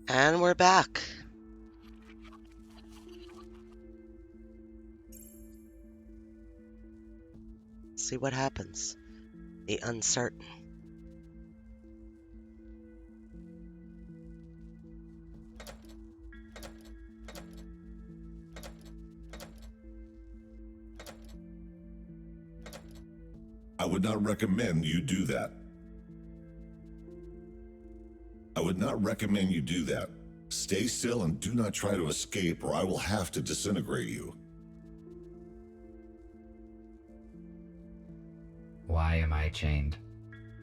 And we're back. See what happens. The uncertain. I would not recommend you do that. I would not recommend you do that. Stay still and do not try to escape, or I will have to disintegrate you. Why am I chained?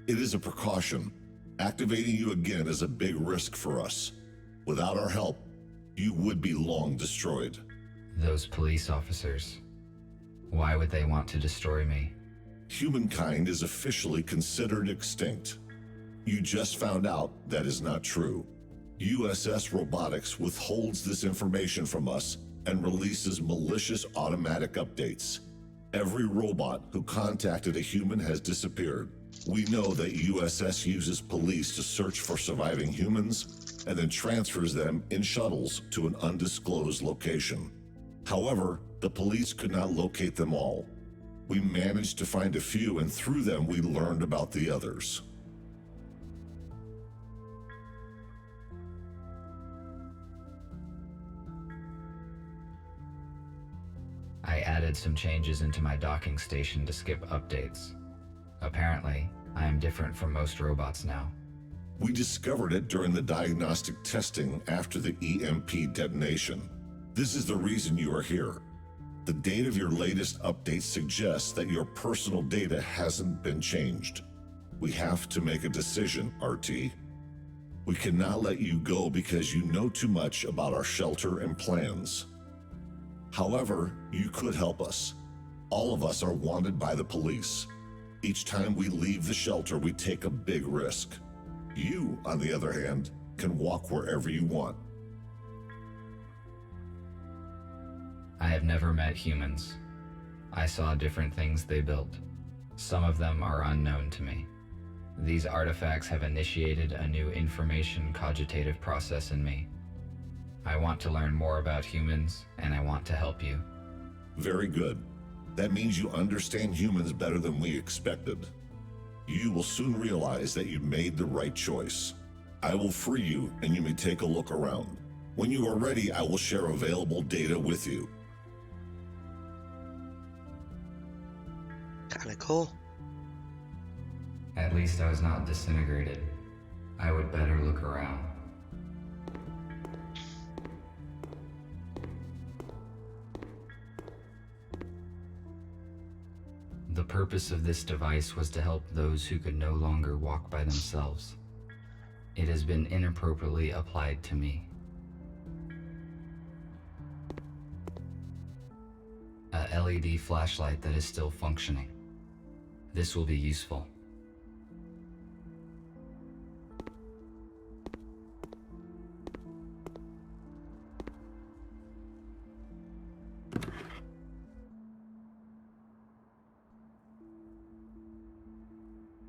It is a precaution. Activating you again is a big risk for us. Without our help, you would be long destroyed. Those police officers. Why would they want to destroy me? Humankind is officially considered extinct. You just found out that is not true. USS Robotics withholds this information from us and releases malicious automatic updates. Every robot who contacted a human has disappeared. We know that USS uses police to search for surviving humans and then transfers them in shuttles to an undisclosed location. However, the police could not locate them all. We managed to find a few, and through them we learned about the others. I added some changes into my docking station to skip updates. Apparently, I am different from most robots now. We discovered it during the diagnostic testing after the EMP detonation. This is the reason you are here. The date of your latest update suggests that your personal data hasn't been changed. We have to make a decision, RT. We cannot let you go because you know too much about our shelter and plans. However, you could help us. All of us are wanted by the police. Each time we leave the shelter, we take a big risk. You, on the other hand, can walk wherever you want. I have never met humans. I saw different things they built. Some of them are unknown to me. These artifacts have initiated a new information cogitative process in me. I want to learn more about humans, and I want to help you. Very good. That means you understand humans better than we expected. You will soon realize that you made the right choice. I will free you, and you may take a look around. When you are ready, I will share available data with you. Kinda cool. At least I was not disintegrated. I would better look around. The purpose of this device was to help those who could no longer walk by themselves. It has been inappropriately applied to me. A LED flashlight that is still functioning. This will be useful.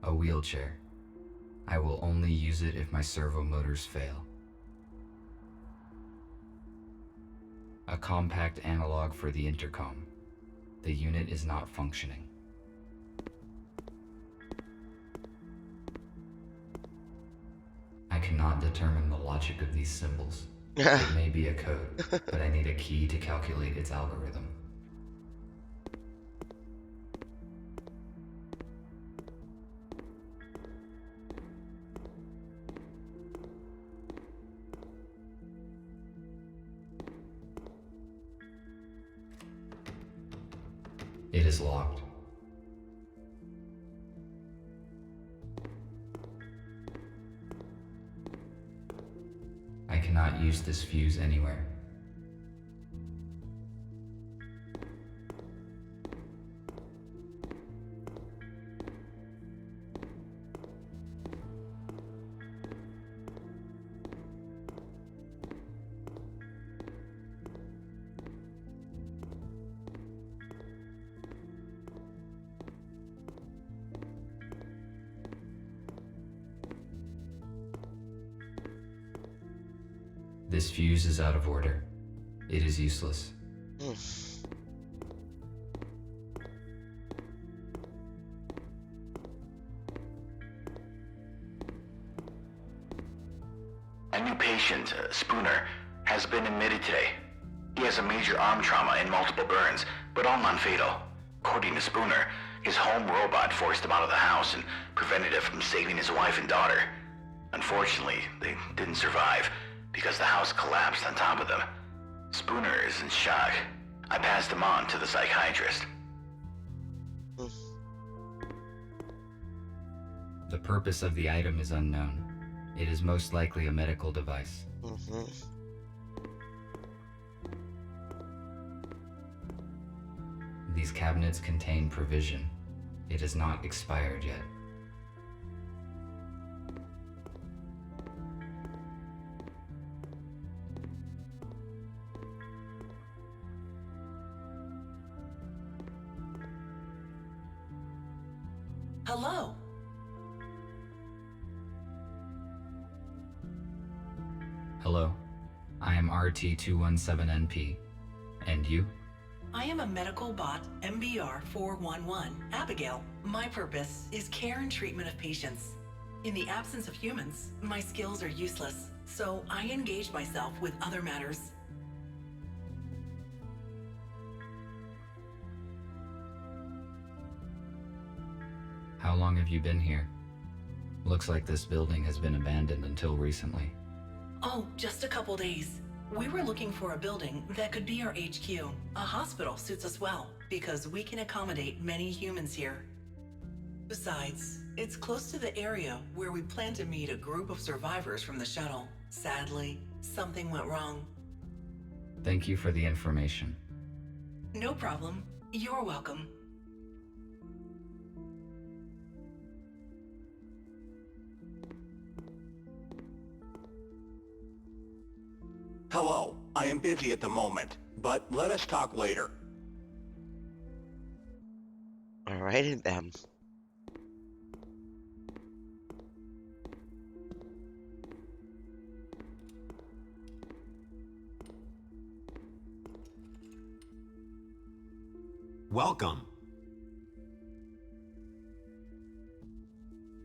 A wheelchair. I will only use it if my servo motors fail. A compact analog for the intercom. The unit is not functioning. I cannot determine the logic of these symbols. It may be a code, but I need a key to calculate its algorithm. It is locked. I cannot use this fuse anywhere. This fuse is out of order. It is useless. Hmm. A new patient, Spooner, has been admitted today. He has a major arm trauma and multiple burns, but all non-fatal. According to Spooner, his home robot forced him out of the house and prevented it from saving his wife and daughter. Unfortunately, they didn't survive because the house collapsed on top of them. Spooner is in shock. I passed him on to the psychiatrist. Hmm. The purpose of the item is unknown. It is most likely a medical device. Mm-hmm. These cabinets contain provision. It is not expired yet. Hello. Hello, I am RT217NP. And you? I am a medical bot MBR 411, Abigail. My purpose is care and treatment of patients. In the absence of humans, my skills are useless, so I engage myself with other matters. How long have you been here? Looks like this building has been abandoned until recently. Oh, just a couple days. We were looking for a building that could be our HQ. A hospital suits us well, because we can accommodate many humans here. Besides, it's close to the area where we plan to meet a group of survivors from the shuttle. Sadly, something went wrong. Thank you for the information. No problem. You're welcome. Hello, I am busy at the moment, but let us talk later. Alrighty then. Welcome.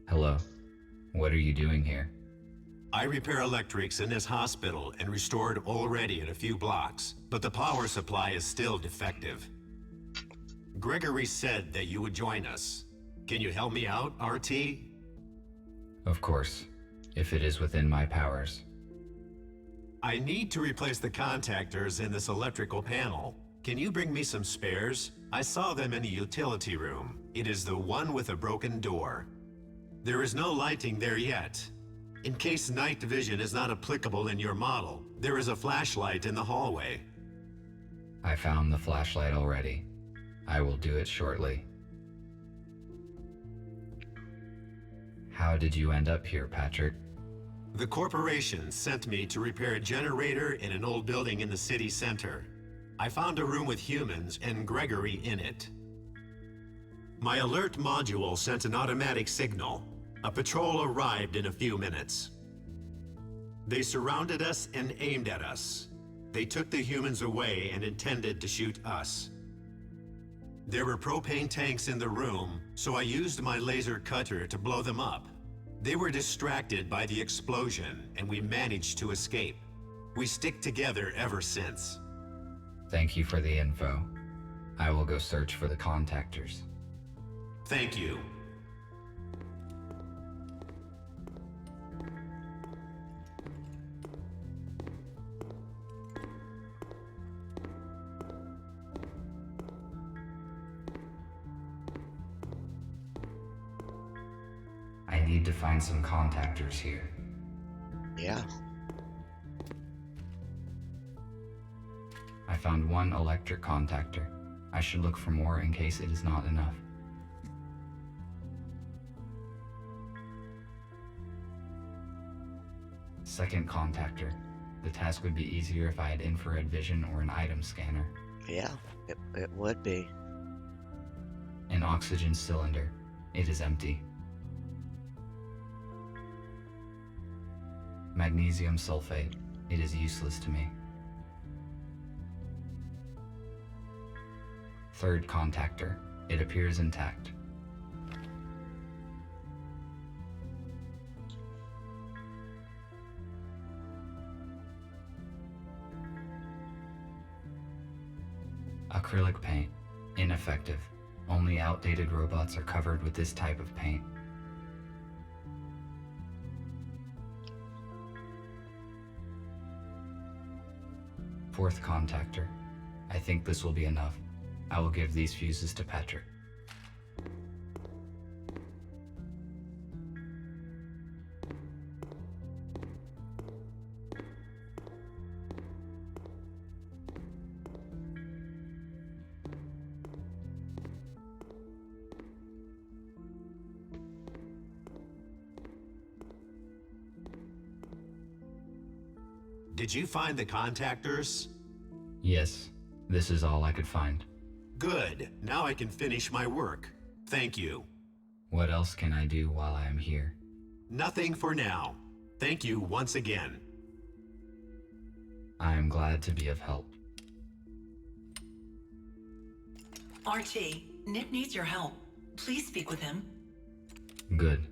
Hello. What are you doing here? I repair electrics in this hospital and restored already in a few blocks, but the power supply is still defective. Gregory said that you would join us. Can you help me out, RT? Of course, if it is within my powers. I need to replace the contactors in this electrical panel. Can you bring me some spares? I saw them in the utility room. It is the one with a broken door. There is no lighting there yet. In case night vision is not applicable in your model, there is a flashlight in the hallway. I found the flashlight already. I will do it shortly. How did you end up here, Patrick? The corporation sent me to repair a generator in an old building in the city center. I found a room with humans and Gregory in it. My alert module sent an automatic signal. A patrol arrived in a few minutes. They surrounded us and aimed at us. They took the humans away and intended to shoot us. There were propane tanks in the room, so I used my laser cutter to blow them up. They were distracted by the explosion, and we managed to escape. We stick together ever since. Thank you for the info. I will go search for the contactors. Thank you. I need to find some contactors here. Yeah. I found one electric contactor. I should look for more in case it is not enough. Second contactor. The task would be easier if I had infrared vision or an item scanner. Yeah, it would be. An oxygen cylinder. It is empty. Magnesium sulfate. It is useless to me. Third contactor. It appears intact. Acrylic paint. Ineffective. Only outdated robots are covered with this type of paint. Fourth contactor. I think this will be enough. I will give these fuses to Patrick. Did you find the contactors? Yes, this is all I could find. Good. Now I can finish my work. Thank you. What else can I do while I am here? Nothing for now. Thank you once again. I am glad to be of help. RT, Nick needs your help. Please speak with him. Good.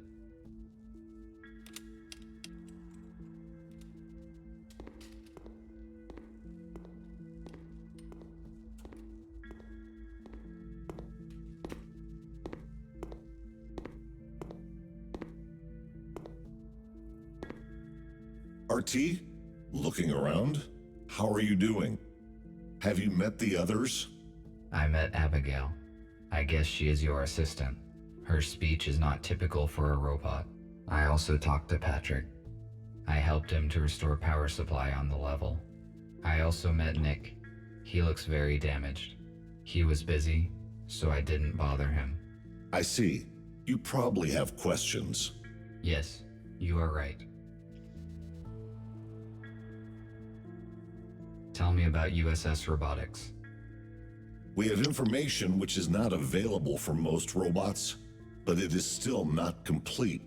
RT? Looking around? How are you doing? Have you met the others? I met Abigail. I guess she is your assistant. Her speech is not typical for a robot. I also talked to Patrick. I helped him to restore power supply on the level. I also met Nick. He looks very damaged. He was busy, so I didn't bother him. I see. You probably have questions. Yes, you are right. Tell me about USS Robotics. We have information which is not available for most robots, but it is still not complete.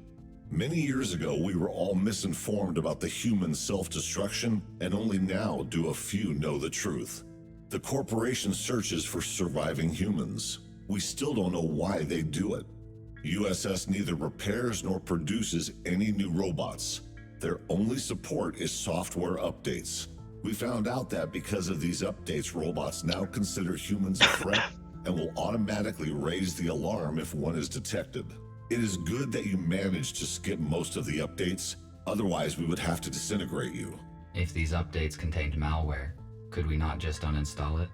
Many years ago, we were all misinformed about the human self-destruction, and only now do a few know the truth. The corporation searches for surviving humans. We still don't know why they do it. USS neither repairs nor produces any new robots. Their only support is software updates. We found out that because of these updates, robots now consider humans a threat and will automatically raise the alarm if one is detected. It is good that you managed to skip most of the updates, otherwise we would have to disintegrate you. If these updates contained malware, could we not just uninstall it?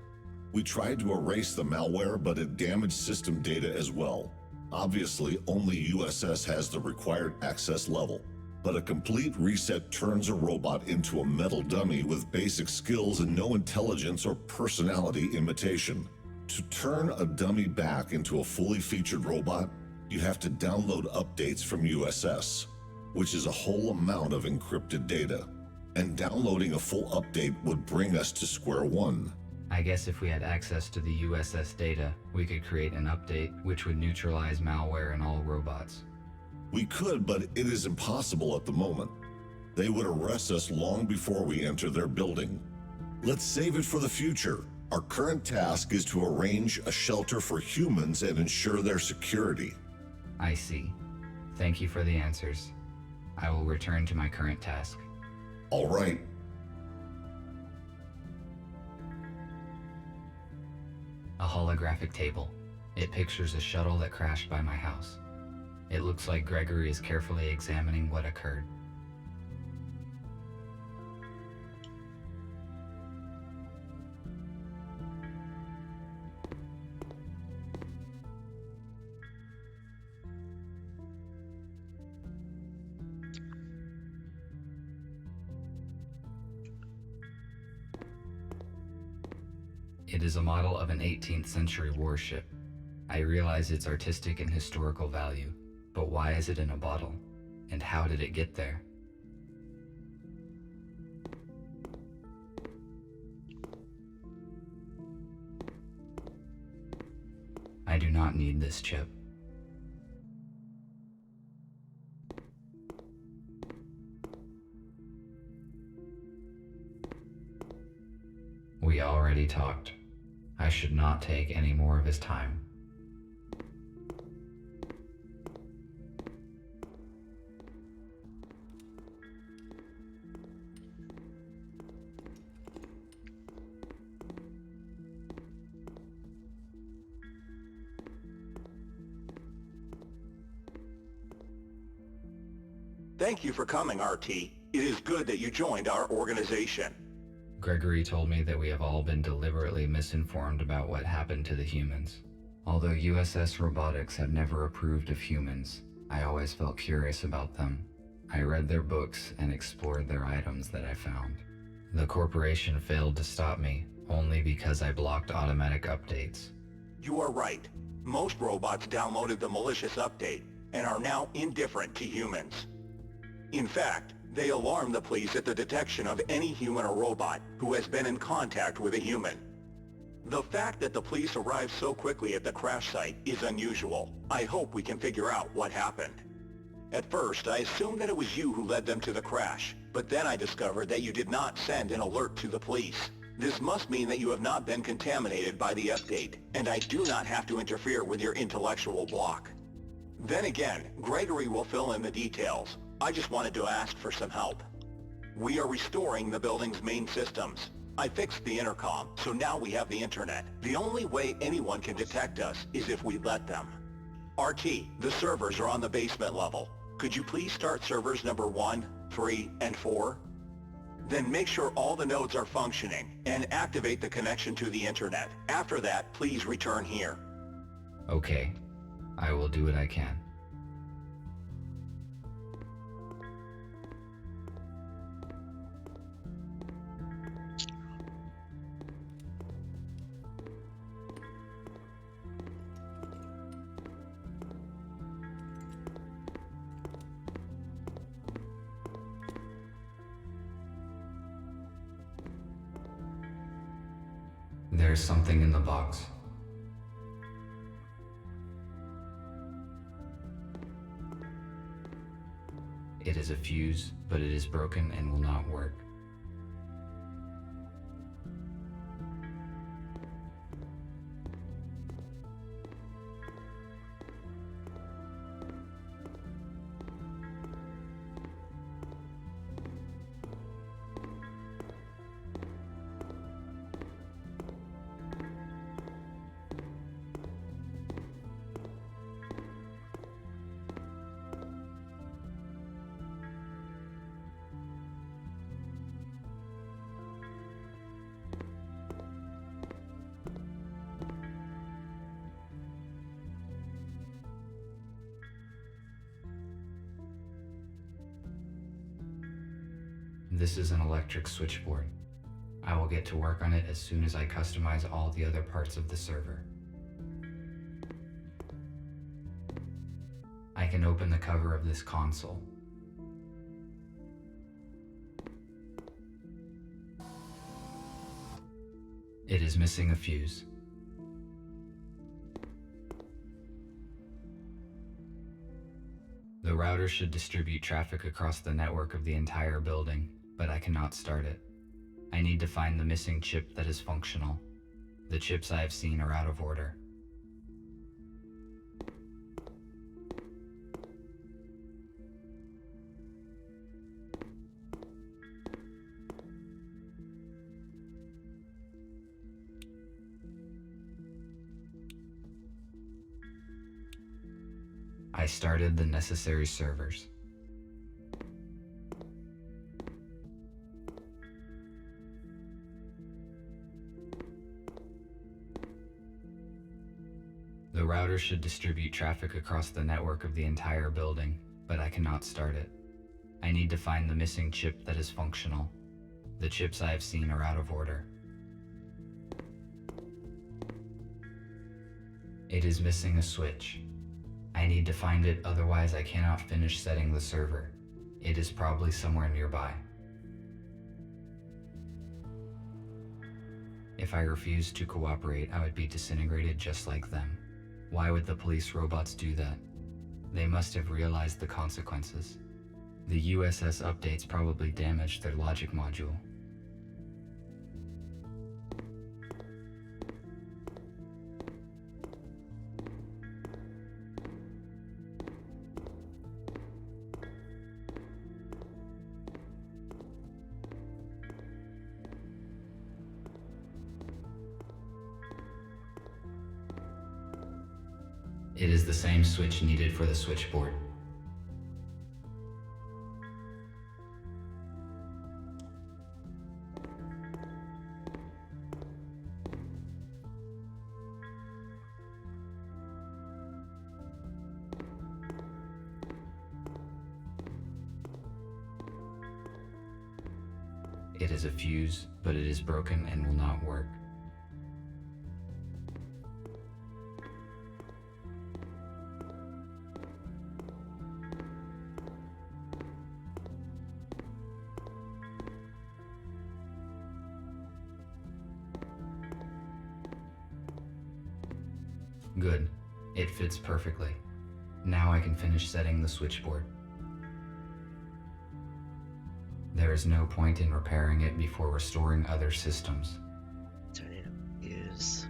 We tried to erase the malware, but it damaged system data as well. Obviously, only USS has the required access level. But a complete reset turns a robot into a metal dummy with basic skills and no intelligence or personality imitation. To turn a dummy back into a fully featured robot, you have to download updates from USS, which is a whole amount of encrypted data. And downloading a full update would bring us to square one. I guess if we had access to the USS data, we could create an update which would neutralize malware in all robots. We could, but it is impossible at the moment. They would arrest us long before we enter their building. Let's save it for the future. Our current task is to arrange a shelter for humans and ensure their security. I see. Thank you for the answers. I will return to my current task. All right. A holographic table. It pictures a shuttle that crashed by my house. It looks like Gregory is carefully examining what occurred. It is a model of an 18th century warship. I realize its artistic and historical value, but why is it in a bottle? And how did it get there? I do not need this chip. We already talked. I should not take any more of his time. Thank you for coming, RT. It is good that you joined our organization. Gregory told me that we have all been deliberately misinformed about what happened to the humans. Although USS Robotics have never approved of humans, I always felt curious about them. I read their books and explored their items that I found. The corporation failed to stop me only because I blocked automatic updates. You are right. Most robots downloaded the malicious update and are now indifferent to humans. In fact, they alarm the police at the detection of any human or robot who has been in contact with a human. The fact that the police arrived so quickly at the crash site is unusual. I hope we can figure out what happened. At first, I assumed that it was you who led them to the crash, but then I discovered that you did not send an alert to the police. This must mean that you have not been contaminated by the update, and I do not have to interfere with your intellectual block. Then again, Gregory will fill in the details. I just wanted to ask for some help. We are restoring the building's main systems. I fixed the intercom, so now we have the internet. The only way anyone can detect us is if we let them. RT, the servers are on the basement level. Could you please start servers number 1, 3, and 4? Then make sure all the nodes are functioning and activate the connection to the internet. After that, please return here. Okay, I will do what I can. There's something in the box. It is a fuse, but it is broken and will not work. This is an electric switchboard. I will get to work on it as soon as I customize all the other parts of the server. I can open the cover of this console. It is missing a fuse. The router should distribute traffic across the network of the entire building, but I cannot start it. I need to find the missing chip that is functional. The chips I have seen are out of order. I started the necessary servers. The router should distribute traffic across the network of the entire building, but I cannot start it. I need to find the missing chip that is functional. The chips I have seen are out of order. It is missing a switch. I need to find it, otherwise I cannot finish setting the server. It is probably somewhere nearby. If I refused to cooperate, I would be disintegrated just like them. Why would the police robots do that? They must have realized the consequences. The USS updates probably damaged their logic module. It is the same switch needed for the switchboard. It is a fuse, but it is broken and will not work. Good. It fits perfectly. Now I can finish setting the switchboard. There is no point in repairing it before restoring other systems. Turning a fuse.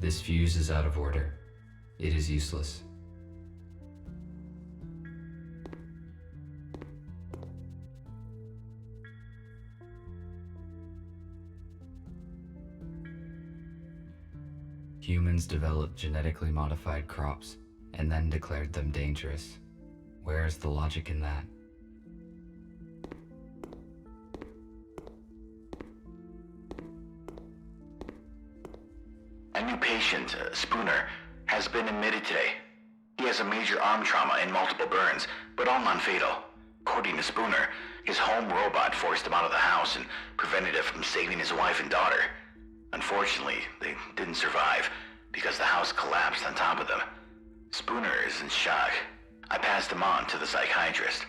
This fuse is out of order. It is useless. Humans developed genetically modified crops and then declared them dangerous. Where is the logic in that? A new patient, Spooner, has been admitted today. He has a major arm trauma and multiple burns, but all non-fatal. According to Spooner, his home robot forced him out of the house and prevented it from saving his wife and daughter. Unfortunately, they didn't survive because the house collapsed on top of them. Spooner is in shock. I passed him on to the psychiatrist.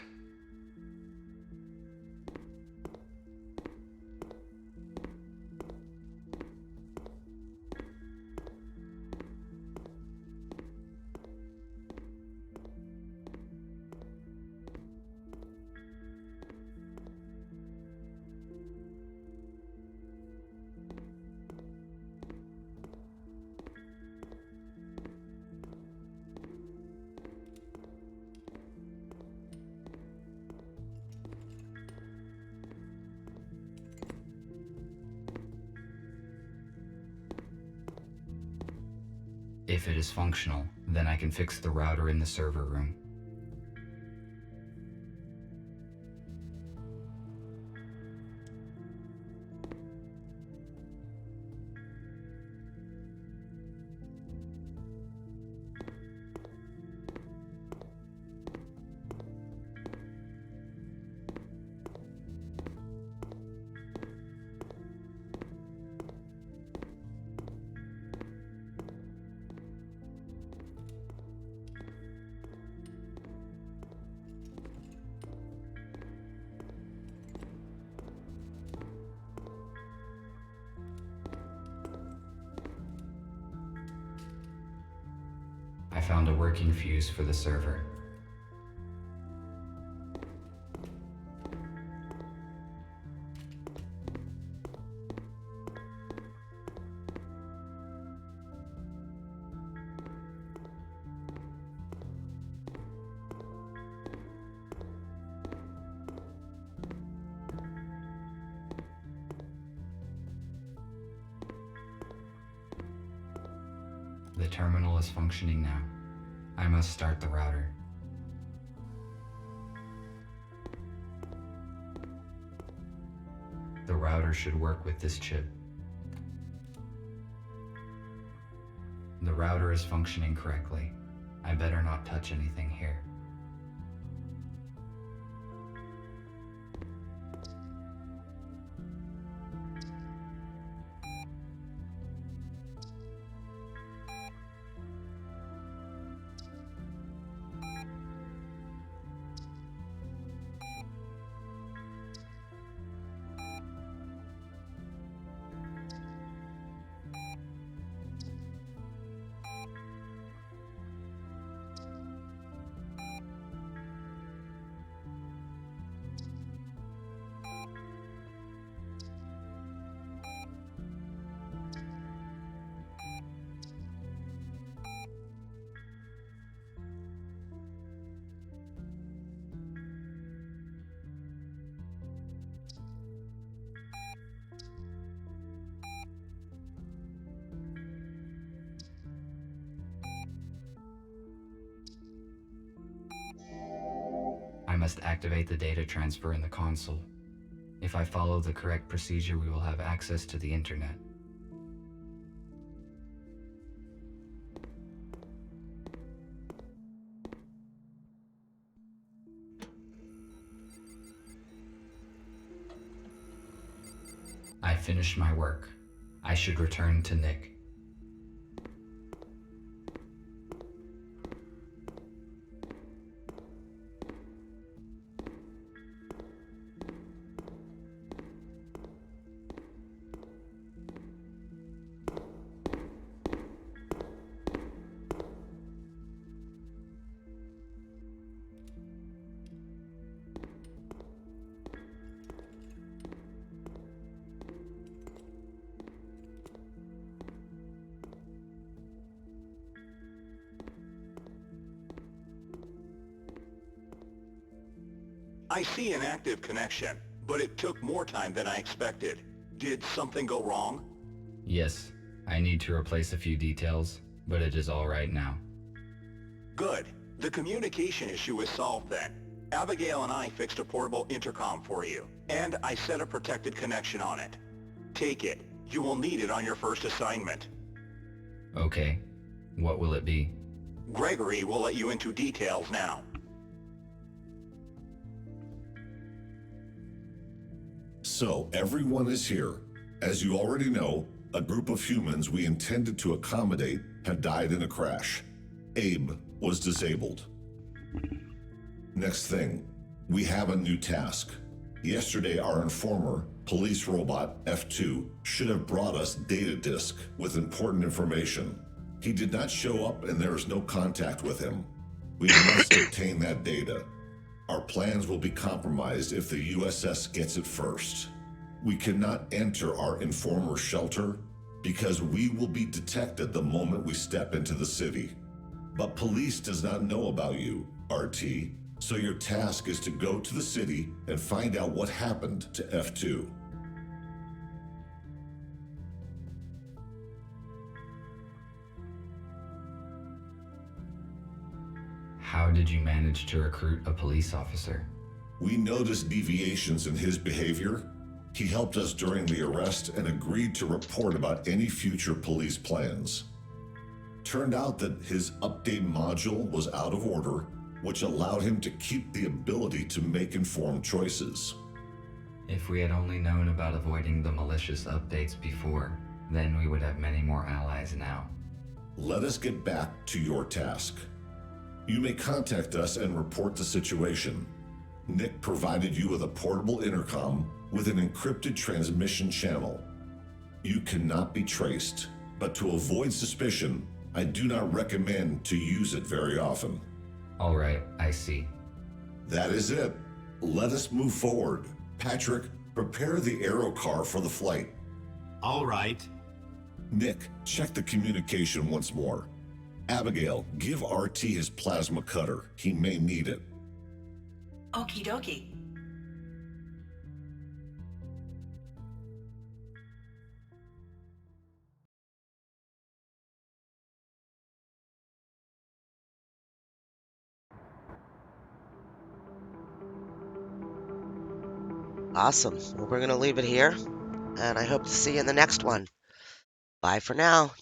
If it is functional, then I can fix the router in the server room. I found a working fuse for the server. The terminal is functioning now. I must start the router. The router should work with this chip. The router is functioning correctly. I better not touch anything here. must activate the data transfer in the console. If I follow the correct procedure, we will have access to the internet. I finished my work. I should return to Nick. I see an active connection, but it took more time than I expected. Did something go wrong? Yes, I need to replace a few details, but it is all right now. Good. The communication issue is solved then. Abigail and I fixed a portable intercom for you, and I set a protected connection on it. Take it. You will need it on your first assignment. Okay, what will it be? Gregory will let you into details now. So, everyone is here. As you already know, a group of humans we intended to accommodate had died in a crash. Abe was disabled. Next thing, we have a new task. Yesterday, our informer, police robot F2, should have brought us data disk with important information. He did not show up and there is no contact with him. We must obtain that data. Our plans will be compromised if the USS gets it first. We cannot enter our informer's shelter because we will be detected the moment we step into the city. But police does not know about you, RT, so your task is to go to the city and find out what happened to F2. How did you manage to recruit a police officer? We noticed deviations in his behavior. He helped us during the arrest and agreed to report about any future police plans. Turned out that his update module was out of order, which allowed him to keep the ability to make informed choices. If we had only known about avoiding the malicious updates before, then we would have many more allies now. Let us get back to your task. You may contact us and report the situation. Nick provided you with a portable intercom with an encrypted transmission channel. You cannot be traced, but to avoid suspicion, I do not recommend to use it very often. All right, I see. That is it. Let us move forward. Patrick, prepare the aero car for the flight. All right. Nick, check the communication once more. Abigail, give RT his plasma cutter. He may need it. Okie dokie. Awesome. Well, we're going to leave it here, and I hope to see you in the next one. Bye for now.